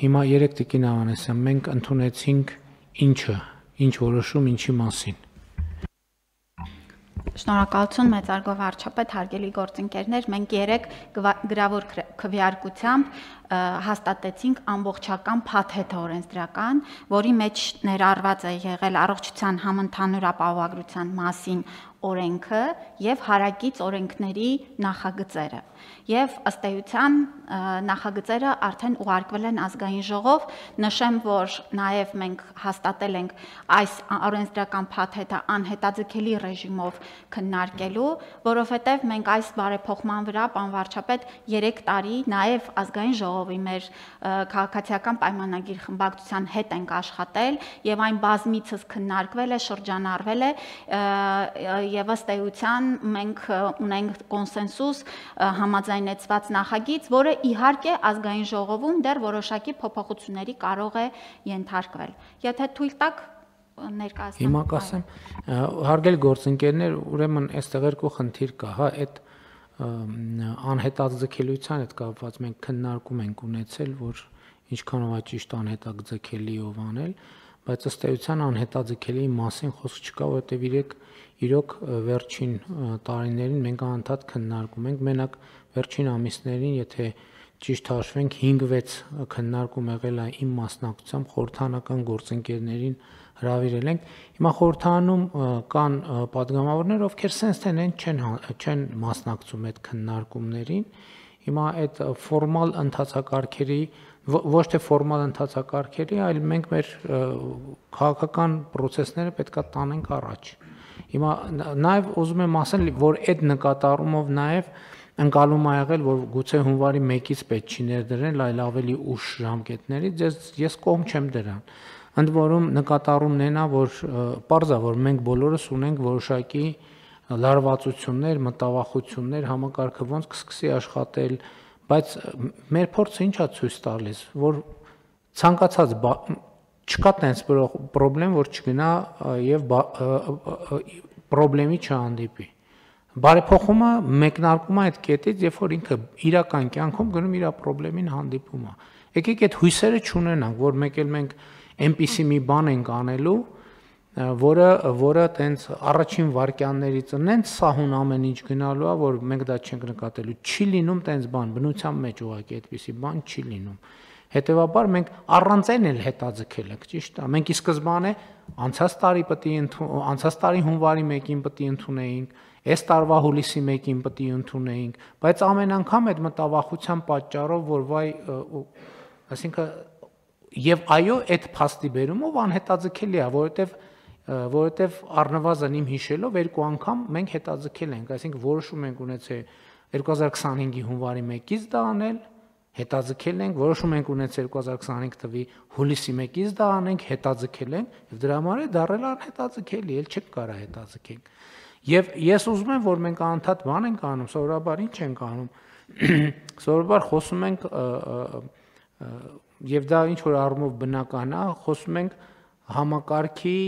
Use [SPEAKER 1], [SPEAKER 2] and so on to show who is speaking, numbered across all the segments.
[SPEAKER 1] Հիմա 3 տիկին Ավանեսյան, մենք ընդունեցինք ինչ որոշում ինչի մասին։
[SPEAKER 2] Շնորհակալություն մեծարգո վարչապետ, հարգելի գործընկերներ, մենք 3 գրավոր քվեարկությամբ հաստատեցինք ամբողջական փաթեթ օրենսդրական, որի մեջ ներառված է եղել առողջության համընդհանուր ապահովագրության մասին օրենքը եւ հարակից օրենքների նախագծերը։ Եվ ըստ էության նախագծերը արդեն ուղարկվել են ազգային ժողով, նշեմ, որ նաեւ մենք հաստատել ենք այս օրենսդրական փաթեթը անհետաձգելի ռեժիմով քննարկելու, որովհետեւ մենք այս բարեփոխման վրա, պարոն վարչապետ, 3 տարի նաեւ ազգային ժողովի մեր քաղաքացիական պայմանագիր խմբակցության հետ ենք աշխատել եւ այն բազմիցս քննարկվել է, շրջանառվել է եւ ըստ էության մենք ունենք կոնսենսուս համաձայնեցված նախագիծ, որը իհարկե ազգային ժողովում դեռ որոշակի փոփոխությունների կարող է ենթարկվել։ Եթե թույլ տաք ներկայացնեմ։
[SPEAKER 1] Հիմա կասեմ, հարգելի գործընկերներ, ուրեմն այստեղ երկու խնդիր կա, հա, այդ անհետաձգելիության հետ կապված մենք քննարկում ենք ունեցել, որ ինչքանով է ճիշտ անհետաձգելիով անել, բայց ըստ էության անհետաձգելի մասին խոսք չկա, որովհետև իրոք վերջին տարիներին մենք անդադ քննարկում ենք, մենակ վերջին ամիսներին, եթե ճիշտ հաշվենք 5-6 քննարկում եղել է իմ մասնակցությամբ խորհրդանական գործընկերներին հրավիրել ենք։ Հիմա խորհրդանում կան падգամավորներ, ովքեր sense չեն մասնակցում այդ քննարկումներին։ Հիմա այդ ֆորմալ ընթացակարգերի, ոչ թե ֆորմալ ընթացակարգերի, այլ մենք մեր քաղաքական process-ները պետքա տանենք առաջ։ Հիմա նաև ուզում եմ ասել, որ այդ նկատառումով նաև ընկալում ա եղել, որ գուցե հունվարի 1-ից պետք չի ներդրել, այլ ավելի ուշ ժամկետներից, ես կողմ չեմ դրան։ Ընդ որում նկատառումն այն է, որ պարզ է, որ մենք բոլորս ունենք որոշակի լարվածություններ, մտավախություններ, համակարգը ոնց կսկսի աշխատել, բայց մեր փորձը ինչ է ցույց տալիս, որ ցանկացած չկա տենց պրոբլեմ, որ չգնա եւ պրոբլեմի չհանդիպի։ Բարեփոխումը մեկնարկում է այդ կետից, երբ որ ինքը իրական կյանքում գնում իր պրոբլեմին հանդիպում է։ Եկեք այդ հույսերը չունենանք, որ մեկ էլ մենք այնպիսի մի բան ենք անելու, որը տենց առաջին վարքյաններից նենց սահուն ամեն ինչ գնալու է, որ մենք դա չենք նկատելու։ Չի լինում տենց բան, բնության մեջ ուղղակի այդպիսի բան չի լինում։ Հետևաբար մենք առանց այն էլ հետաձգել ենք, ճիշտ է։ Մենք ի սկզբանե անցած տարի հունվարի 1-ին պետք է ընդունեինք, այս տարվա հուլիսի 1-ին պետք է ընդունեինք, բայց ամեն անգամ այդ մտավախության պատճառով, որ վայ, այսինքն եւ այո, այդ փաստի բերումով անհետաձգելի է, որովհետեւ առնվազն իմ հիշելով 2 անգամ մենք հետաձգել ենք, այսինքն որոշում ենք ունեցել 2025-ի հունվարի 1-ից դա անել, հետաձգել ենք, որոշում ենք ունեցել 2025 թվականի հուլիսի 1-ից դա անենք, հետաձգել ենք եւ դրա համար է դառել անհետաձգելի, ել չենք կարա հետաձգենք։ Եվ ես ուզում եմ, որ մենք անդադ բան ենք անում, սովորաբար ինչ ենք անում։ Սովորաբար խոսում ենք եւ դա ինչ որ առումով բնական է, խոսում ենք համակարգի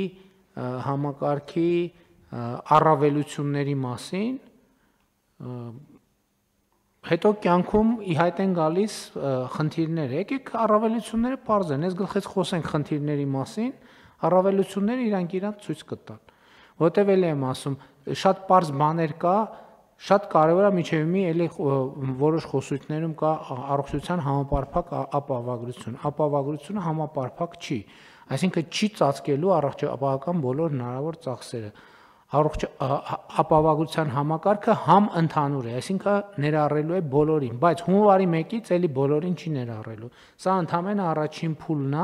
[SPEAKER 1] առավելությունների մասին, հետո կյանքում ի հայտ են գալիս խնդիրներ։ Եկեք առավելությունները պարզ են, ես գլխից խոսենք խնդիրների մասին, առավելությունները իրանք ցույց կտան։ Որտեւ էլ եմ ասում, շատ պարզ բաներ կա, շատ կարևոր է միջև մի էլի որոշ խոսույթներում կա առողջության համապարփակ ապահովագրություն։ Ապահովագրությունը համապարփակ չի, այսինքն չի ծածկելու առողջապահական բոլոր հնարավոր ծախսերը։ Ապահովագրության համակարգը համընդհանուր է, այսինքն ներառելու է բոլորին, բայց հունվարի 1-ից էլի բոլորին չի ներառելու։ Սա ընդհանրապես առաջին փուլն է,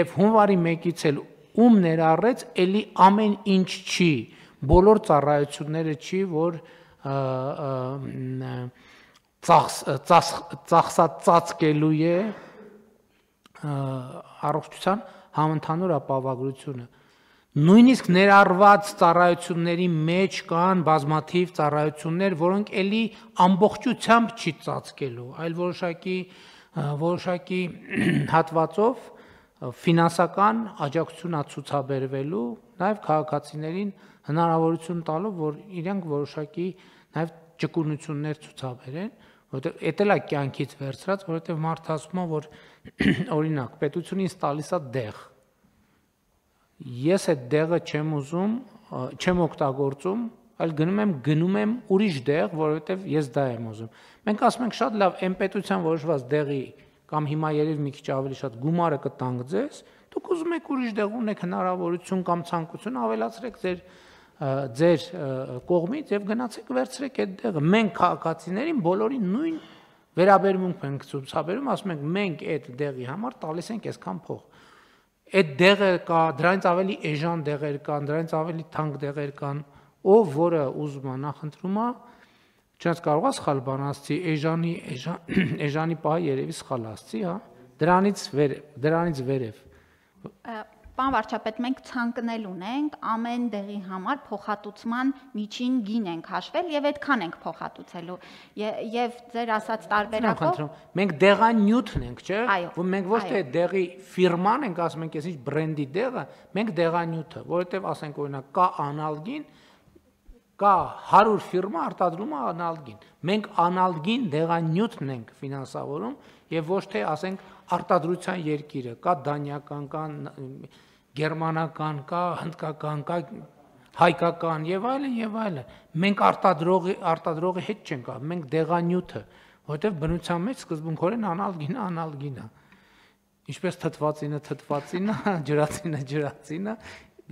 [SPEAKER 1] եւ հունվարի 1-ից էլ ում ներառեց, էլի ամեն ինչ չի, բոլոր ծառայությունները չի, որ ծածկելու է առողջության համընդհանուր ապահովագրությունը։ Նույնիսկ ներառված ծառայությունների մեջ կան բազմաթիվ ծառայություններ, որոնք էլի ամբողջությամբ չի ծածկելու, այլ որոշակի հատվածով ֆինանսական աջակցություն է ցուցաբերվելու, նաև քաղաքացիներին հնարավորություն տալով, որ իրենք որոշակի նաև ճկունություններ ցուցաբերեն, որովհետեւ էդ էլ է կյանքից վերցրած, որովհետեւ մարդը ասում է, որ օրինակ պետությունը ինձ տալիս է դեղ։ Ես այդ դեղը չեմ ուզում, չեմ օգտագործում, այլ գնում եմ ուրիշ դեղ, որովհետև ես դա եմ ուզում։ Մենք ասում ենք շատ լավ, այն պետության որոշված դեղի կամ հիմա երևի մի քիչ ավելի շատ գումարը կտանք ձեզ, դուք ուզում եք ուրիշ դեղ ունեք հնարավորություն կամ ցանկություն ավելացրեք ձեր կողմից եւ գնացեք վերցրեք այդ դեղը։ Մենք քաղաքացիներին բոլորին նույն վերաբերմունք ենք ցուցաբերում, ասում ենք մենք այդ դեղի համար տալիս ենք այսքան փող։ Այդ դեղը կա, դրանից ավելի էժան դեղեր կան, դրանից ավելի թանկ դեղեր կան, ով որը ուզում է նախընտրում է, չնայած կարող է սխալ բան ասցի, էժանի պահը երևի սխալ ասցի, հա, դրանից վերև։
[SPEAKER 2] Պարոն վարչապետ, մենք ցանկնել ունենք ամեն դեղի համար փոխհատուցման միջին գին ենք հաշվել եւ այդքան ենք փոխհատուցելու եւ ձեր ասած տարբերակով
[SPEAKER 1] մենք դեղանյութն ենք, չէ՞, որ մենք ոչ թե դեղի ֆիրման ենք, ասում ենք, ես ինչ բրենդի դեղը, մենք դեղանյութը, որովհետեւ ասենք օրինակ կա անալգին, կա 100 ֆիրմա արտադրում է անալգին։ Մենք անալգին դեղանյութն ենք ֆինանսավորում եւ ոչ թե ասենք արտադրության երկիրը, կա դանիական, կա գերմանական, կա հնդկական, կա հայկական եւ այլն եւ այլն։ Մենք արտադրողի հետ չենք, մենք դեղանյութը, որովհետեւ բնության մեջ սկզբունքորեն անալգինը։ Ինչպես թթվածինը, ջրածինը,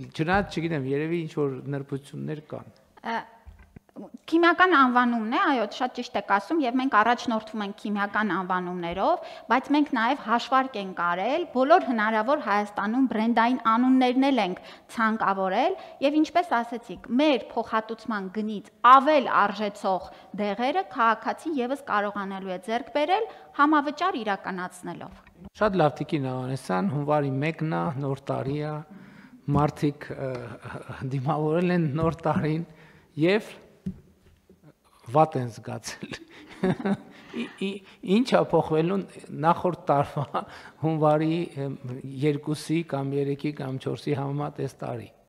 [SPEAKER 1] չնայած չգիտեմ, երևի ինչ որ նրբություններ կան։
[SPEAKER 2] Քիմիական անվանումն է, այո, շատ ճիշտ եք ասում, եւ մենք առաջնորդվում ենք քիմիական անվանումներով, բայց մենք նաեւ հաշվարկ ենք արել, բոլոր հնարավոր Հայաստանում բրենդային անուններն էլ ենք ցանկավորել, եւ ինչպես ասեցիք, մեր փոխհատուցման գնից ավել արժեցող դեղերը քաղաքացին եւս կարողանալու է ձեռք բերել համավճար իրականացնելով։
[SPEAKER 1] Շատ լավ Տիկին Ավանեսյան, հունվարի 1-ն է, նոր տարի է, մարդիկ դիմավորել են նոր տարին եւ վատ են զգացել։ Ինչ է փոխվելու նախորդ տարվա հունվարի 2-ի կամ 3-ի կամ 4-ի համեմատ այս տարի։